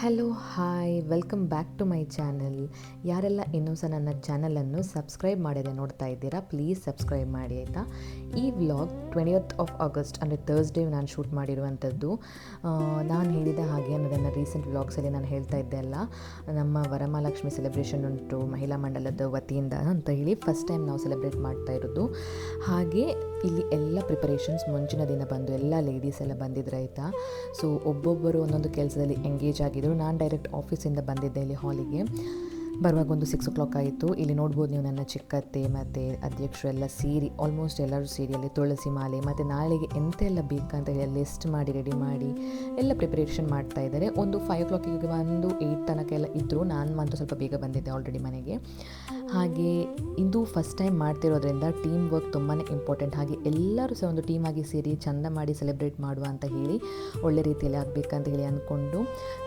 Hello hi welcome back to my channel. ಯಾರೆಲ್ಲ ಇನ್ನೂ ಸಹ ನನ್ನ ಚಾನಲನ್ನು ಸಬ್ಸ್ಕ್ರೈಬ್ ಮಾಡದೆ ನೋಡ್ತಾ ಇದ್ದೀರಾ, ಪ್ಲೀಸ್ ಸಬ್ಸ್ಕ್ರೈಬ್ ಮಾಡಿ ಆಯಿತಾ. ಈ ವ್ಲಾಗ್ 20th of August ಅಂದರೆ ಥರ್ಸ್ಡೇ ನಾನು ಶೂಟ್ ಮಾಡಿರುವಂಥದ್ದು. ನಾನು ಹೇಳಿದ ಹಾಗೆ ಅನ್ನೋದನ್ನು ರೀಸೆಂಟ್ ವ್ಲಾಗ್ಸಲ್ಲಿ ನಾನು ಹೇಳ್ತಾ ಇದ್ದೆ ಅಲ್ಲ, ನಮ್ಮ ವರಮಹಾಲಕ್ಷ್ಮಿ ಸೆಲೆಬ್ರೇಷನ್ ಉಂಟು ಮಹಿಳಾ ಮಂಡಲದ ವತಿಯಿಂದ ಅಂತ ಹೇಳಿ ಫಸ್ಟ್ ಟೈಮ್ ನಾವು ಸೆಲೆಬ್ರೇಟ್ ಮಾಡ್ತಾ ಇರೋದು. ಹಾಗೆ ಇಲ್ಲಿ ಎಲ್ಲ ಪ್ರಿಪರೇಷನ್ಸ್ ಮುಂಚಿನ ದಿನ ಬಂದು ಎಲ್ಲ ಲೇಡೀಸ್ ಎಲ್ಲ ಬಂದಿದ್ರು ಆಯಿತಾ. ಸೊ ಒಬ್ಬೊಬ್ಬರು ಒಂದೊಂದು ಕೆಲಸದಲ್ಲಿ ಎಂಗೇಜ್ ಆಗಿದ್ದರು. ನಾನು ಡೈರೆಕ್ಟ್ ಆಫೀಸಿಂದ ಬಂದಿದ್ದೆ ಇಲ್ಲಿ ಹಾಲಿಗೆ. ಬರುವಾಗ ಒಂದು 6 o'clock ಆಯಿತು. ಇಲ್ಲಿ ನೋಡ್ಬೋದು ನೀವು ನನ್ನ ಚಿಕ್ಕತ್ತೆ ಮತ್ತು ಅಧ್ಯಕ್ಷರು ಎಲ್ಲ ಸೇರಿ, ಆಲ್ಮೋಸ್ಟ್ ಎಲ್ಲರೂ ಸೇರಿ ಅಲ್ಲಿ ತುಳಸಿ ಮಾಲೆ ಮತ್ತು ನಾಳೆಗೆ ಎಂತೆಲ್ಲ ಬೇಕಂತ ಹೇಳಿ ಲಿಸ್ಟ್ ಮಾಡಿ ರೆಡಿ ಮಾಡಿ ಎಲ್ಲ ಪ್ರಿಪರೇಷನ್ ಮಾಡ್ತಾ ಇದ್ದಾರೆ. ಒಂದು 5 o'clock ಒಂದು 8 ತನಕ ಎಲ್ಲ ಇದ್ದರು. ನಾನು ಮಾತ್ರ ಸ್ವಲ್ಪ ಬೇಗ ಬಂದಿದ್ದೆ ಆಲ್ರೆಡಿ ಮನೆಗೆ. ಹಾಗೆ ಇದು ಫಸ್ಟ್ ಟೈಮ್ ಮಾಡ್ತಿರೋದ್ರಿಂದ ಟೀಮ್ ವರ್ಕ್ ತುಂಬಾ ಇಂಪಾರ್ಟೆಂಟ್. ಹಾಗೆ ಎಲ್ಲರೂ ಸಹ ಒಂದು ಟೀಮಾಗಿ ಸೇರಿ ಚೆಂದ ಮಾಡಿ ಸೆಲೆಬ್ರೇಟ್ ಮಾಡುವ ಅಂತ ಹೇಳಿ ಒಳ್ಳೆ ರೀತಿಯಲ್ಲಿ ಆಗಬೇಕಂತ ಹೇಳಿ ಅಂದ್ಕೊಂಡು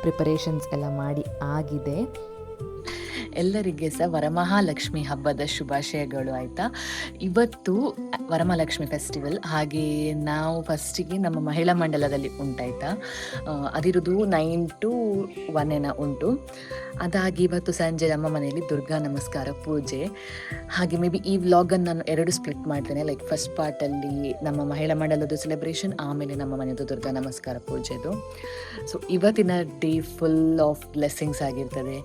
ಪ್ರಿಪರೇಷನ್ಸ್ ಎಲ್ಲ ಮಾಡಿ ಆಗಿದೆ. ಎಲ್ಲರಿಗೆ ಸಹ ವರಮಹಾಲಕ್ಷ್ಮಿ ಹಬ್ಬದ ಶುಭಾಶಯಗಳು ಆಯಿತಾ. ಇವತ್ತು ವರಮಹಾಲಕ್ಷ್ಮಿ ಫೆಸ್ಟಿವಲ್. ಹಾಗೆ ನಾವು ಫಸ್ಟಿಗೆ ನಮ್ಮ ಮಹಿಳಾ ಮಂಡಲದಲ್ಲಿ ಉಂಟಾಯ್ತಾ, ಅದಿರೋದು 9 to 1 ಉಂಟು. ಅದಾಗಿ ಇವತ್ತು ಸಂಜೆ ನಮ್ಮ ಮನೆಯಲ್ಲಿ ದುರ್ಗಾ ನಮಸ್ಕಾರ ಪೂಜೆ. ಹಾಗೆ ಮೇ ಬಿ ಈ ವ್ಲಾಗನ್ನು ನಾನು 2 ಸ್ಪ್ಲಿಟ್ ಮಾಡ್ತೇನೆ. ಲೈಕ್ ಫಸ್ಟ್ ಪಾರ್ಟಲ್ಲಿ ನಮ್ಮ ಮಹಿಳಾ ಮಂಡಲದ ಸೆಲೆಬ್ರೇಷನ್, ಆಮೇಲೆ ನಮ್ಮ ಮನೆಯದು ದುರ್ಗಾ ನಮಸ್ಕಾರ ಪೂಜೆದು. ಸೊ ಇವತ್ತಿನ ಡೇ ಫುಲ್ ಆಫ್ ಬ್ಲೆಸ್ಸಿಂಗ್ಸ್ ಆಗಿರ್ತದೆ.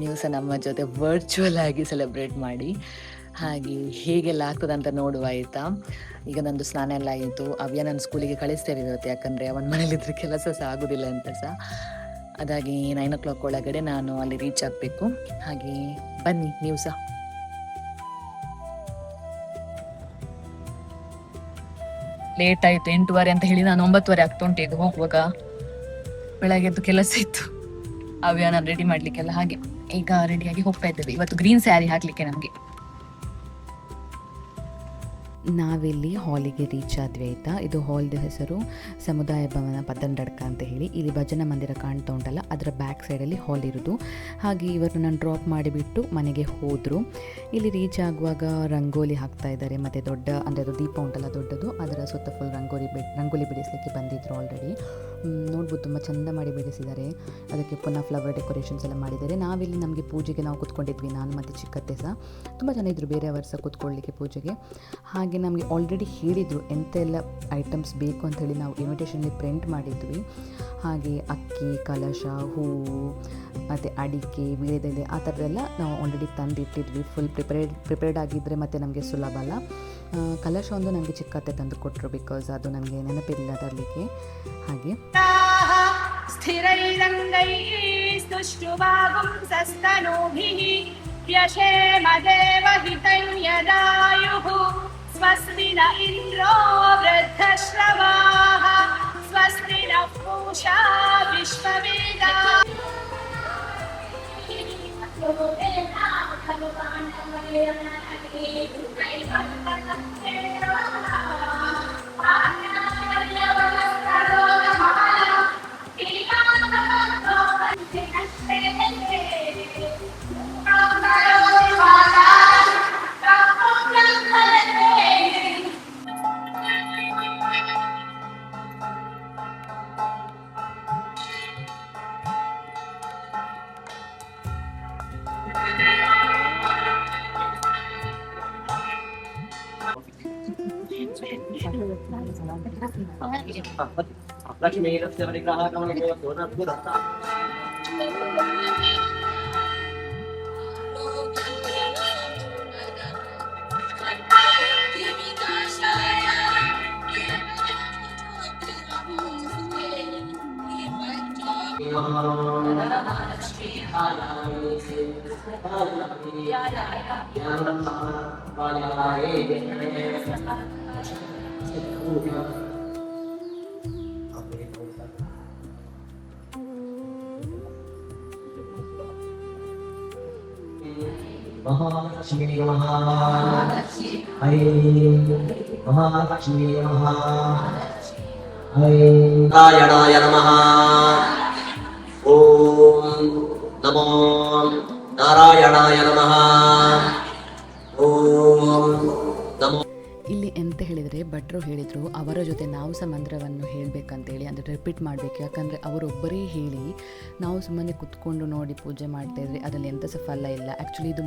ನೀವು ಸಹ ನಮ್ಮ ಜೊತೆ ವರ್ಚುವಲ್ ಆಗಿ ಸೆಲೆಬ್ರೇಟ್ ಮಾಡಿ. ಹಾಗೆ ಹೇಗೆಲ್ಲ ಆಗ್ತದಂತ ನೋಡುವ ಆಯಿತಾ. ಈಗ ನಂದು ಸ್ನಾನ ಎಲ್ಲ ಆಯಿತು. ಅವ್ಯ ನನ್ನ ಸ್ಕೂಲಿಗೆ ಕಳಿಸ್ತೇವೆ ಇವತ್ತು, ಯಾಕಂದರೆ ಅವನ ಮನೇಲಿದ್ರೆ ಕೆಲಸ ಸಹ ಆಗೋದಿಲ್ಲ ಅಂತ ಸಹ. ಅದಾಗಿ 9 o'clock ಒಳಗಡೆ ನಾನು ಅಲ್ಲಿ ರೀಚ್ ಆಗಬೇಕು. ಹಾಗೆ ಬನ್ನಿ ನೀವು ಸಹ. ಲೇಟ್ ಆಯಿತು 8:15 ಅಂತ ಹೇಳಿ ನಾನು 9:15 ಆಗ್ತಾ ಉಂಟು ಈಗ ಹೋಗುವಾಗ. ಬೆಳಗ್ಗೆದ್ದು ಕೆಲಸ ಇತ್ತು, ಅವ್ಯ ನಾನು ರೆಡಿ ಮಾಡಲಿಕ್ಕೆಲ್ಲ. ಹಾಗೆ ಈಗ ರೆಡಿಯಾಗಿ ಹೋಗ್ತಾ ಇದ್ದೇವೆ. ಇವತ್ತು ಗ್ರೀನ್ ಸ್ಯಾರಿ ಹಾಕಲಿಕ್ಕೆ ನಮಗೆ. ನಾವಿಲ್ಲಿ ಹಾಲಿಗೆ ರೀಚ್ ಆದ್ವಿ ಆಯಿತಾ. ಇದು ಹಾಲ್ದ ಹೆಸರು ಸಮುದಾಯ ಭವನ ಪದ್ದನಡ್ಕ ಅಂತ ಹೇಳಿ. ಇಲ್ಲಿ ಭಜನಾ ಮಂದಿರ ಕಾಣ್ತಾ ಉಂಟಲ್ಲ, ಅದರ ಬ್ಯಾಕ್ ಸೈಡಲ್ಲಿ ಹಾಲ್ ಇರೋದು. ಹಾಗೆ ಇವರು ನಾನು ಡ್ರಾಪ್ ಮಾಡಿಬಿಟ್ಟು ಮನೆಗೆ ಹೋದರು. ಇಲ್ಲಿ ರೀಚ್ ಆಗುವಾಗ ರಂಗೋಲಿ ಹಾಕ್ತಾ ಇದ್ದಾರೆ. ಮತ್ತು ದೊಡ್ಡ ಅಂದರೆ ಅದು ದೀಪ ಉಂಟಲ್ಲ ದೊಡ್ಡದು, ಅದರ ಸುತ್ತ ಫುಲ್ ರಂಗೋಲಿ ಬಿಡಿಸಲಿಕ್ಕೆ ಬಂದಿದ್ದರು ಆಲ್ರೆಡಿ. ನೋಡ್ಬೋದು ತುಂಬ ಚೆಂದ ಮಾಡಿ ಬಿಡಿಸಿದ್ದಾರೆ. ಅದಕ್ಕೆ ಪುನಃ ಫ್ಲವರ್ ಡೆಕೋರೇಷನ್ಸ್ ಎಲ್ಲ ಮಾಡಿದ್ದಾರೆ. ನಾವಿಲ್ಲಿ ನಮಗೆ ಪೂಜೆಗೆ ನಾವು ಕೂತ್ಕೊಂಡಿದ್ವಿ, ನಾನು ಮತ್ತು ಚಿಕ್ಕತ್ತೆ ಸಹ. ತುಂಬ ಜನ ಇದ್ದರು ಬೇರೆಯವರು ಸಹ ಕೂತ್ಕೊಳ್ಳಿಕ್ಕೆ ಪೂಜೆಗೆ. ಹಾಗೆ ನಮಗೆ ಆಲ್ರೆಡಿ ಹೇಳಿದರು ಎಂತೆಲ್ಲ ಐಟಮ್ಸ್ ಬೇಕು ಅಂಥೇಳಿ. ನಾವು ಇನ್ವಿಟೇಷನ್ಲಿ ಪ್ರಿಂಟ್ ಮಾಡಿದ್ವಿ. ಹಾಗೆ ಅಕ್ಕಿ, ಕಲಶ, ಹೂವು ಮತ್ತು ಅಡಿಕೆ, ವೀಳ್ಯದೆಲೆ ಆ ಥರದ್ದೆಲ್ಲ ನಾವು ಆಲ್ರೆಡಿ ತಂದಿಟ್ಟಿದ್ವಿ. ಫುಲ್ ಪ್ರಿಪೇರ್ಡ್ ಆಗಿದ್ದರೆ ಮತ್ತು ನಮಗೆ ಸುಲಭ ಅಲ್ಲ. ಕಲಶ ಒಂದು ನನಗೆ ಚಿಕ್ಕತ್ತೆ ತಂದು ಕೊಟ್ಟರು, ಬಿಕಾಸ್ ಅದು ನನಗೆ ನೆನಪಿಲ್ಲ ತರಲಿಕ್ಕೆ. ಹಾಗೆ ಸ್ವಸ್ತಿ ನ ಇಂದ್ರೋ ವೃದ್ಧಶ್ರವಾಃ ಸ್ವಸ್ತಿ ನ ಪೂಷಾ ವಿಶ್ವವೇದಾಃ. ಲಕ್ಷ್ಮೀ ವಿಗ್ರಹ ಗಮನ ಮಹಾಲಕ್ಷ್ಮೀ ನಮಃ. ಐಂ ಮಹಾಲಕ್ಷ್ಮೀ ನಮಃ. ಐಂ ನಾರಾಯಣಾಯ ನಮಃ. ಓಂ ನಮೋ ನಾರಾಯಣಾಯ ನಮಃ. ಓಂ ನಮೋ. ಇಲ್ಲಿ ಎಂತ ಹೇಳಿದರೆ ಭಟ್ರು ಹೇಳಿದರು ಅವರ ಜೊತೆ ನಾವು ಸಹ ಮಂತ್ರವನ್ನು ಹೇಳಬೇಕಂತೇಳಿ, ಅಂದರೆ ರಿಪೀಟ್ ಮಾಡಬೇಕು. ಯಾಕಂದರೆ ಅವರೊಬ್ಬರೇ ಹೇಳಿ ನಾವು ಸುಮ್ಮನೆ ಕುತ್ಕೊಂಡು ನೋಡಿ ಪೂಜೆ ಮಾಡ್ತಾಯಿದ್ರೆ ಅದರಲ್ಲಿ ಎಂಥ ಸಹ ಫಲ ಇಲ್ಲ. ಆ್ಯಕ್ಚುಲಿ ಇದು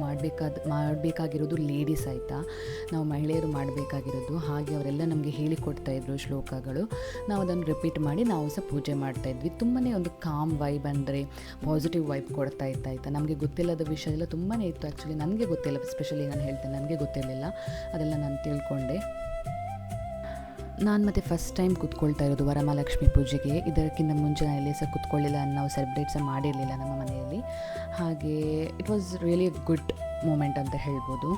ಮಾಡಬೇಕಾಗಿರೋದು ಲೇಡೀಸ್ ಆಯಿತಾ, ನಾವು ಮಹಿಳೆಯರು ಮಾಡಬೇಕಾಗಿರೋದು. ಹಾಗೆ ಅವರೆಲ್ಲ ನಮಗೆ ಹೇಳಿಕೊಡ್ತಾಯಿದ್ರು ಶ್ಲೋಕಗಳು, ನಾವು ಅದನ್ನು ರಿಪೀಟ್ ಮಾಡಿ ನಾವು ಸಹ ಪೂಜೆ ಮಾಡ್ತಾಯಿದ್ವಿ. ತುಂಬಾ ಒಂದು ಕಾಮ್ ವೈಬ್, ಅಂದರೆ ಪಾಸಿಟಿವ್ ವೈಬ್ ಕೊಡ್ತಾ ಇತ್ತು ಆಯಿತಾ. ನಮಗೆ ಗೊತ್ತಿಲ್ಲದ ವಿಷಯ ಎಲ್ಲ ತುಂಬಾ ಇತ್ತು. ಆ್ಯಕ್ಚುಲಿ ನನಗೆ ಗೊತ್ತಿಲ್ಲ, ಸ್ಪೆಷಲಿ ನಾನು ಹೇಳ್ತೇನೆ, ನನಗೆ ಗೊತ್ತಿರಲಿಲ್ಲ, ಅದೆಲ್ಲ ನಾನು ತಿಳ್ಕೊಂಡೆ. ನಾನು ಮತ್ತೆ ಫಸ್ಟ್ ಟೈಮ್ ಕೂತ್ಕೊಳ್ತಾ ಇರೋದು ವರಮಹಾಲಕ್ಷ್ಮಿ ಪೂಜೆಗೆ. ಇದಕ್ಕಿಂತ ಮುಂಚೆ ನಾನು ಎಲ್ಲಿ ಸಹ ಕೂತ್ಕೊಳ್ಳಿಲ್ಲ, ನಾವು ಸೆಲೆಬ್ರೇಟ್ ಸಹ ಮಾಡಿರಲಿಲ್ಲ ನಮ್ಮ ಮನೆಯಲ್ಲಿ. ಹಾಗೆ it was really good moment ಅಂತ ಹೇಳ್ಬೋದು.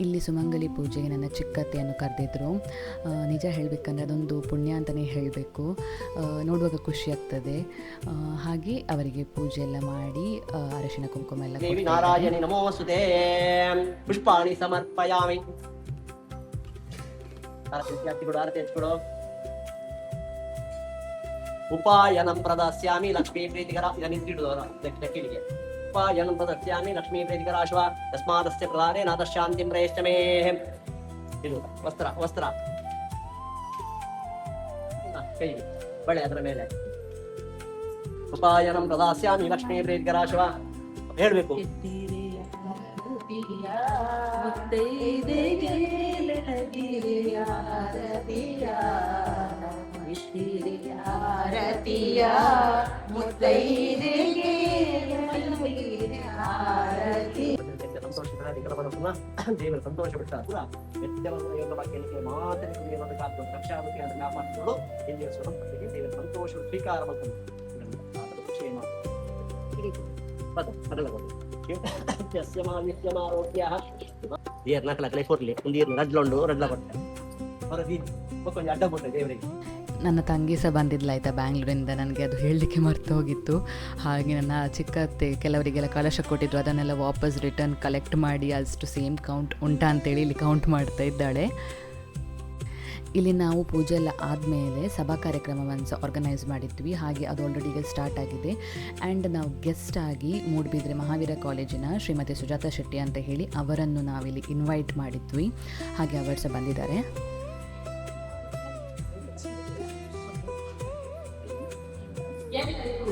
ಇಲ್ಲಿ ಸುಮಂಗಲಿ ಪೂಜೆಗೆ ನನ್ನ ಚಿಕ್ಕತ್ತೆಯನ್ನು ಕರೆದಿದ್ರು. ನಿಜ ಹೇಳಬೇಕಂದ್ರೆ ಅದೊಂದು ಪುಣ್ಯ ಅಂತಲೇ ಹೇಳಬೇಕು. ನೋಡುವಾಗ ಖುಷಿ ಆಗ್ತದೆ. ಹಾಗೆ ಅವರಿಗೆ ಪೂಜೆ ಎಲ್ಲ ಮಾಡಿ ಅರಿಶಿನ ಕುಂಕುಮ ಎಲ್ಲ ದೇವಿ ನಾರಾಯಣಿ ನಮೋಸ್ತುತೇ. ಪುಷ್ಪಾಣಿ ಸಮರ್ಪಯಾಮಿ. ಆರತಿ ಹಚ್ಕೊಡು. ಉಪಾಯನಂ ಪ್ರದಾಸ್ಯಾಮಿ ಲಕ್ಷ್ಮೀ ಪ್ರೀತಿಕರ. ಇದನ್ನ ನಿಂತಿಡುವವರ ಲೆಕ್ಕಿಡಿಗೆ. ಉಪಾಯನಂ ಪ್ರದಾಸ್ಯಾಮಿ ಲಕ್ಷ್ಮೀ ಪ್ರೀತಿಕರಾಶ್ವ ತಸ್ಮಾದಸ್ಯ ಪ್ರಧಾನೇ ನಾದಶಾಂತಿಂ ಪ್ರಯಶ್ಚಮೇ. ಇದು ವಸ್ತ್ರ ಕೈ ಬಳೆ ಅದರ ಮೇಲೆ. ಉಪಾಯನಂ ಪ್ರದಾಸ್ಯಾಮಿ ಲಕ್ಷ್ಮೀ ಪ್ರೀತಿಕರಾಶ್ವ ಹೇಳ್ಬೇಕು. ದೇವರ ಸಂತೋಷ ಬಿಟ್ಟ ಮಾತನಾಡಿಕೊಂಡು ದೇವರ ಸಂತೋಷ ಸ್ವೀಕಾರ ಮಾಡ್ಕೊಂಡು నిత్యమారోగ్య ದೇವ್ರ ನಾಲ್ಕು ಕೊಡ್ಲಿ ಒಂದು ನೀರು ರಡ್ಲ ಉಂಡು ರಡ್ಲ ಕೊಟ್ಟೆ ಹೊರದಿ ಕೊಂಚ ಅಡ್ಡ ಕೊಟ್ಟೆ ದೇವರಿಗೆ. ನನ್ನ ತಂಗಿ ಸಹ ಬಂದಿದ್ಲ ಆಯಿತಾ ಬ್ಯಾಂಗ್ಳೂರಿಂದ, ನನಗೆ ಅದು ಹೇಳಲಿಕ್ಕೆ ಮರ್ತು ಹೋಗಿತ್ತು. ಹಾಗೆ ನನ್ನ ಚಿಕ್ಕತ್ತೆ ಕೆಲವರಿಗೆಲ್ಲ ಕಳಶ ಕೊಟ್ಟಿದ್ರು, ಅದನ್ನೆಲ್ಲ ವಾಪಸ್ ರಿಟರ್ನ್ ಕಲೆಕ್ಟ್ ಮಾಡಿ ಅಷ್ಟು ಸೇಮ್ ಕೌಂಟ್ ಉಂಟಾ ಅಂತೇಳಿ ಇಲ್ಲಿ ಕೌಂಟ್ ಮಾಡ್ತಾ ಇದ್ದಾಳೆ. ಇಲ್ಲಿ ನಾವು ಪೂಜೆ ಎಲ್ಲ ಆದಮೇಲೆ ಸಭಾ ಕಾರ್ಯಕ್ರಮವನ್ನು ಸಹ ಆರ್ಗನೈಸ್ ಮಾಡಿದ್ವಿ. ಹಾಗೆ ಅದು ಆಲ್ರೆಡಿ ಈಗ ಸ್ಟಾರ್ಟ್ ಆಗಿದೆ. ಆ್ಯಂಡ್ ನಾವು ಗೆಸ್ಟ್ ಆಗಿ ಮೂಡುಬಿದ್ರೆ ಮಹಾವೀರ ಕಾಲೇಜಿನ ಶ್ರೀಮತಿ ಸುಜಾತಾ ಶೆಟ್ಟಿ ಅಂತ ಹೇಳಿ ಅವರನ್ನು ನಾವಿಲ್ಲಿ ಇನ್ವೈಟ್ ಮಾಡಿದ್ವಿ. ಹಾಗೆ ಅವರು ಸಹ ಬಂದಿದ್ದಾರೆ. ಎಲ್ಲರಿಗೂ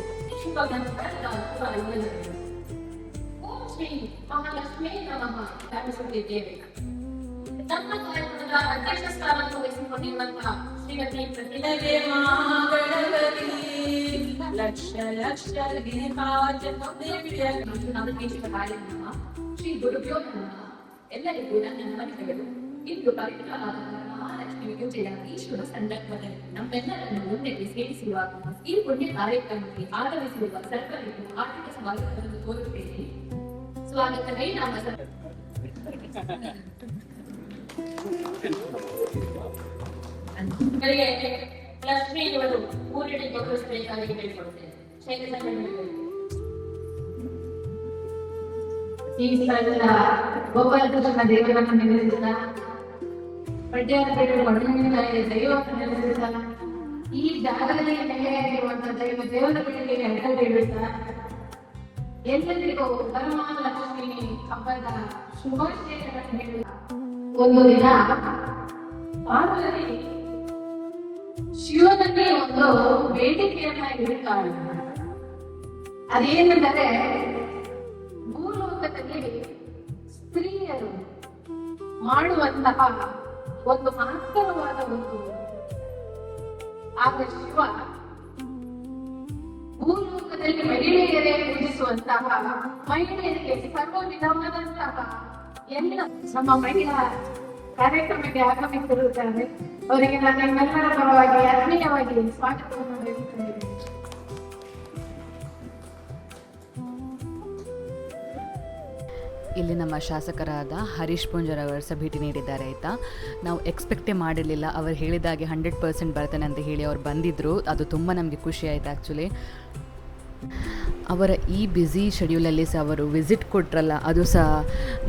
ಓಂ ಶ್ರೀ ಮಹಾಲಕ್ಷ್ಮೀ ನಮಃ ಧಾರಿಸುತ್ತಿದ್ದೇವೆ. ನಮ್ಮ ಕಾರ್ಯಕ್ರಮದ ಅಧ್ಯಕ್ಷ ಸ್ಥಾನವನ್ನು ವಹಿಸಿಕೊಂಡಿರುವಂತಹ ಶ್ರೀಮತಿ ಪ್ರತಿಭೆ ಮಹಾಗಣಪತಿ ಲಕ್ಷ ಲಕ್ಷ ಕಾರ್ಯಕ್ರಮ ಶ್ರೀ ಗುರುಭ್ಯೋ ನಮಃ. ಎಲ್ಲರಿಗೂ ನನ್ನ ನಮನಗಳು. ಇಂದು ಪವಿತ್ರವಾದ ಮಹಾಲಕ್ಷ್ಮಿ ಪೂಜೆಯ ಈ ಶುಭ ಸಂದರ್ಭದಲ್ಲಿ ನಮ್ಮೆಲ್ಲರನ್ನು ಮುನ್ನೆಲೆ ಸೇರಿಸುವ ಈ ಪುಣ್ಯ ಕಾರ್ಯಕ್ರಮಕ್ಕೆ ಆಗಮಿಸಿರುವ ಸರ್ವರಿಗೂ ಆರ್ಥಿಕ ಸ್ವಾಗತವನ್ನು ಕೋರುತ್ತೇನೆ. ಸ್ವಾಗತವೇ ನಮ್ಮ ಲಕ್ಷ್ಮಿಯವರು ಊರಿನ ಗೌರವಿಸಬೇಕಾಗಿ ಕೇಳಿಕೊಳ್ಳುತ್ತೇನೆ. ಈ ಸ್ಥಳದ ಗೋಪಾಲಕೃಷ್ಣ ದೇವರನ್ನು ನೆಲೆಸಿದ ಪಡ್ಯಾರ ದೈವವನ್ನು ನೆಲೆಸಿದ ಈ ಜಾಗದಲ್ಲಿ ನೆಲೆಯಾಗಿರುವಂತಹ ದೇವರ ಬೆಳಗ್ಗೆ ಅಡ್ಡ ಬೀಳುತ್ತಾ ಎಲ್ಲರಿಗೂ ವರಮಹಾಲಕ್ಷ್ಮಿ ಹಬ್ಬದ ಶುಭಾಶಯಗಳನ್ನು ಹೇಳುತ್ತಾ ಒಂದು ದಿನ ಪಾರ್ವತಿ ಶಿವನಲ್ಲಿ ಒಂದು ಬೇಡಿಕೆಯನ್ನ ಇಡುತ್ತಾಳೆ. ಅದೇನೆಂದರೆ ಭೂಲೋಕದಲ್ಲಿ ಸ್ತ್ರೀಯರು ಮಾಡುವಂತಹ ಒಂದು ಮಹತ್ತರವಾದ ಒಂದು ಆಗ ಶಿವ ಭೂಲೋಕದಲ್ಲಿ ಮಹಿಳೆಯರೇ ಪೂಜಿಸುವಂತಹ ಮಹಿಳೆಯರಿಗೆ ಸರ್ವ ವಿಧವಾದಂತಹ ಎಲ್ಲ ನಮ್ಮ ಮಹಿಳಾ ಕಾರ್ಯಕ್ರಮಕ್ಕೆ ಆಗಮಿಸಿರುತ್ತಾರೆ. ಅವರಿಗೆ ನಾನು ನಿಮ್ಮೆಲ್ಲರ ಪರವಾಗಿ ಆತ್ಮೀಯವಾಗಿ ಸ್ವಾಗತವನ್ನು ಬಯಸುತ್ತೇನೆ. ಇಲ್ಲಿ ನಮ್ಮ ಶಾಸಕರಾದ ಹರೀಶ್ ಪೂಂಜರ್ ಅವರು ಸಹ ಭೇಟಿ ನೀಡಿದ್ದಾರೆ ಆಯಿತಾ. ನಾವು ಎಕ್ಸ್ಪೆಕ್ಟೇ ಮಾಡಿರಲಿಲ್ಲ, ಅವರು ಹೇಳಿದಾಗೆ 100% ಬರ್ತಾನೆ ಅಂತ ಹೇಳಿ ಅವ್ರು ಬಂದಿದ್ದರು. ಅದು ತುಂಬ ನಮಗೆ ಖುಷಿ ಆಯಿತು ಆ್ಯಕ್ಚುಲಿ. ಅವರ ಈ ಬ್ಯುಸಿ ಶೆಡ್ಯೂಲಲ್ಲಿ ಸಹ ಅವರು ವಿಸಿಟ್ ಕೊಟ್ರಲ್ಲ, ಅದು ಸಹ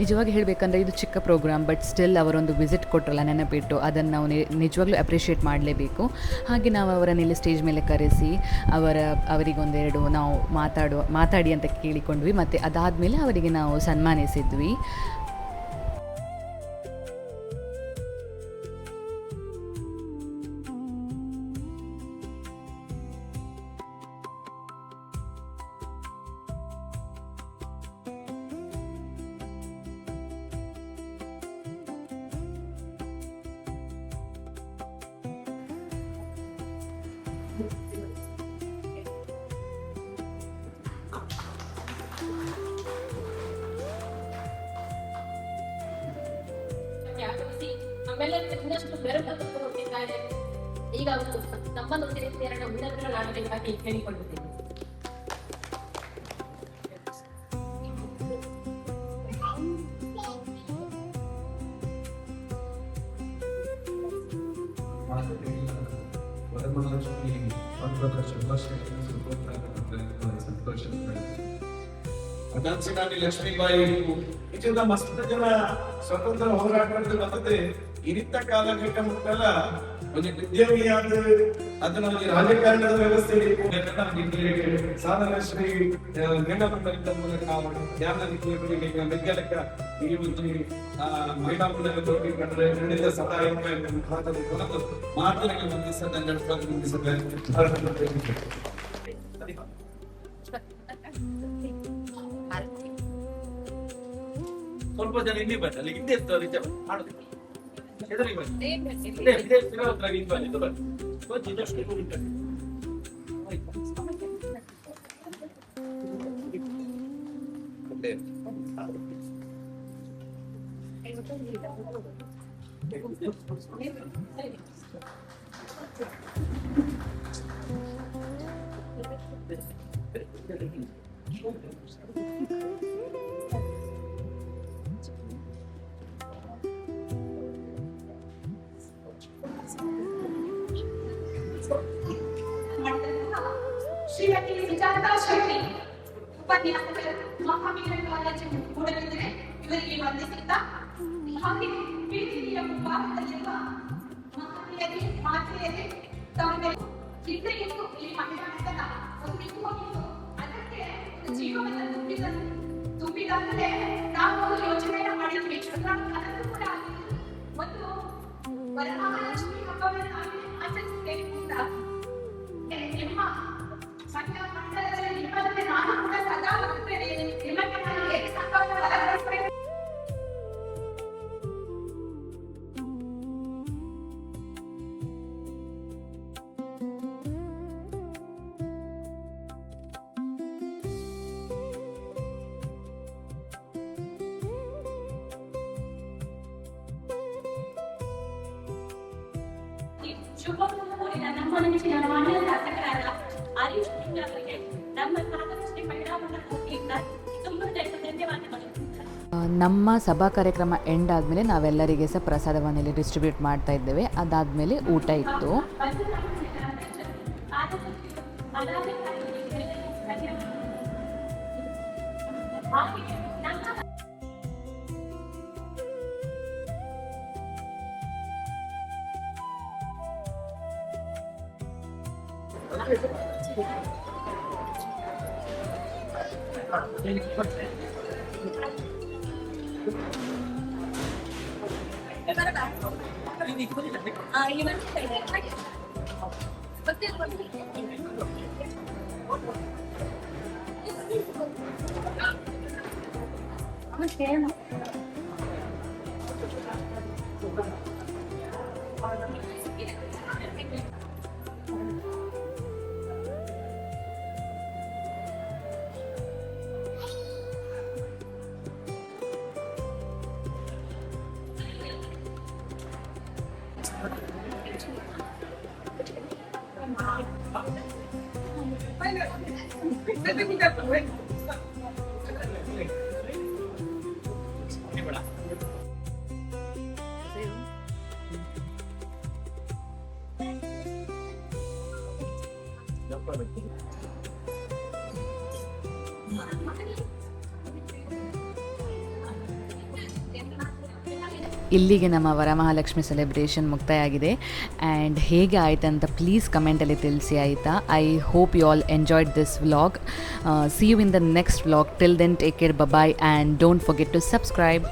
ನಿಜವಾಗಿ ಹೇಳಬೇಕಂದ್ರೆ ಇದು ಚಿಕ್ಕ ಪ್ರೋಗ್ರಾಮ್, ಬಟ್ ಸ್ಟಿಲ್ ಅವರೊಂದು ವಿಸಿಟ್ ಕೊಟ್ರಲ್ಲ ನೆನಪಿಟ್ಟು, ಅದನ್ನು ನಾವು ನಿಜವಾಗ್ಲೂ ಅಪ್ರಿಷಿಯೇಟ್ ಮಾಡಲೇಬೇಕು. ಹಾಗೆ ನಾವು ಅವರನ್ನು ಇಲ್ಲಿ ಸ್ಟೇಜ್ ಮೇಲೆ ಕರೆಸಿ ಅವರಿಗೊಂದೆರಡು ನಾವು ಮಾತಾಡಿ ಅಂತ ಕೇಳಿಕೊಂಡ್ವಿ. ಮತ್ತು ಅದಾದಮೇಲೆ ಅವರಿಗೆ ನಾವು ಸನ್ಮಾನಿಸಿದ್ವಿ. ನಮ್ಮೆಲ್ಲರಿಗೂ ಇನ್ನಷ್ಟು ಬೆರಕು ಕೊಟ್ಟಿದ್ದಾರೆ. ಈಗ ಅವರು ನಮ್ಮೊಂದಿಗೆ ಎರಡು ಉನ್ನತರಾಗಬೇಕಾಗಿ ಕೇಳಿಕೊಳ್ಳುತ್ತೇನೆ. ವರಮಹಾಲಕ್ಷ್ಮಿ ಹಬ್ಬದ ಶುಭಾಶಯಗಳನ್ನು ಸಂತೋಷ. ಅದಾನ್ಸಿನಾನಿ ಲಕ್ಷ್ಮೀಬಾಯಿ ಇದೆಲ್ಲ ಮಸ್ತ್ ಜನ ಸ್ವತಂತ್ರ ಹೋರಾಟದಲ್ಲಿ ಬರ್ತದೆ. ಇರಿತ್ತ ಕಾಲಘಟ್ಟ ಮುಟ್ಟಲ್ಲ ಒಂದು ಉದ್ಯಮಿಯಾದ ಅದನ್ನ ಒಂದು ರಾಜಕಾರಣದ ವ್ಯವಸ್ಥೆ ಸಾಧನ ಶ್ರೀ ಗಂಗಪಂಡ ಮೂಲಕ ಜ್ಞಾನ ವಿಜ್ಞಾನಕ ಈ ಒಂದು ಮಹಿಳಾ ಮೂಲಕ ತೋರಿಕೊಂಡ್ರೆ ನಡೆದ ಸಹಾಯ ಮಾತನಾಡಿ ಮುಂದಿಸಬೇಕು. ಸ್ವಲ್ಪ ಜನ ಇಲ್ಲಿ ಬನ್ನಿ, ಅಲ್ಲಿ ಹಿಂದೆ ಇರ್ತವ್ರು ಮಾಡೋದಿಲ್ಲ. ಎದುರಿಗೆ ಬನ್ನಿ, ಇದೇ ಹತ್ರ ಇಲ್ಲಿ ಬನ್ನಿ, ಇದು ಬನ್ನಿ. ಇದಷ್ಟು ಉಂಟು. ಶ್ರೀಮತಿ ಸುಜಾತಾ ಶೆಟ್ಟಿ ಉಪನ್ಯಾಸಕರು ಮಹಾವೀರ ಕಾಲೇಜು ಮೂಡಬಿದ್ರೆ ಇವರಿಗೆ ವಂದಿಸುತ್ತಾ ಹಾಗೆ ಪ್ರೀತಿಯ ಭಾರತದಲ್ಲಿರುವ ಮಹನೀಯತೆ ಮಾತೆಯತೆ ತಮ್ಮ ಚಿಂತೆಯನ್ನು ಈ ಮಹಿಳಾ ಮಂಡಲ ಒಂದು ಇಟ್ಟುಕೊಂಡಿದ್ದು ಅದಕ್ಕೆ ಜೀವವನ್ನು ತುಂಬಿದಂತೆ ನಾವು ಒಂದು ಯೋಚನೆಯನ್ನು ಮಾಡಿದ್ವಿ ಅದನ್ನು ಕೂಡ ಒಂದು ವರಮಹಾಲಕ್ಷ್ಮಿ ಹಬ್ಬವನ್ನು ನಾವು ಆಚರಿಸಬೇಕು ಅಂತ ನಿಮ್ಮ ಮಹಿಳಾ ಮಂಡಲದಲ್ಲಿ ನಿಮ್ಮಂತೆ ನಾನು ಕೂಡ ಸದಾ ಬರುತ್ತೇನೆ ನಿಮಗೆ ನಾನು ಹೇಗೆ ಸಂಪರ್ಕ ಬಲಪಡಿಸಬೇಕು. ಶುಭಮೂರ್ತಿಯ ನಮ್ಮ ನೆಚ್ಚಿನ ಮಂಡಲ ಶಾಸಕರಾದ ಹರೀಶ್ ಅವರಿಗೆ ನಮ್ಮ ಸಾಧನಶ್ರೀ ಮಹಿಳಾ ಮಂಡಲ ವತಿಯಿಂದ ತುಂಬಾ ಧನ್ಯವಾದಗಳು. ನಮ್ಮ ಸಭಾ ಕಾರ್ಯಕ್ರಮ ಎಂಡ್ ಆದಮೇಲೆ ನಾವೆಲ್ಲರಿಗೆ ಸಹ ಪ್ರಸಾದವನ್ನು ಇಲ್ಲಿ ಡಿಸ್ಟ್ರಿಬ್ಯೂಟ್ ಮಾಡ್ತಾ ಇದ್ದೇವೆ. ಅದಾದಮೇಲೆ ಊಟ ಇತ್ತು. ಇಲ್ಲಿಗೆ ನಮ್ಮ ವರಮಹಾಲಕ್ಷ್ಮಿ ಸೆಲೆಬ್ರೇಷನ್ ಮುಕ್ತಾಯ ಆಗಿದೆ. ಆ್ಯಂಡ್ ಹೇಗೆ ಆಯಿತು ಅಂತ ಪ್ಲೀಸ್ ಕಮೆಂಟಲ್ಲಿ ತಿಳಿಸಿ ಆಯಿತಾ. I hope you all enjoyed this vlog. See you in the next vlog. Till then take care, bye, and don't forget to subscribe.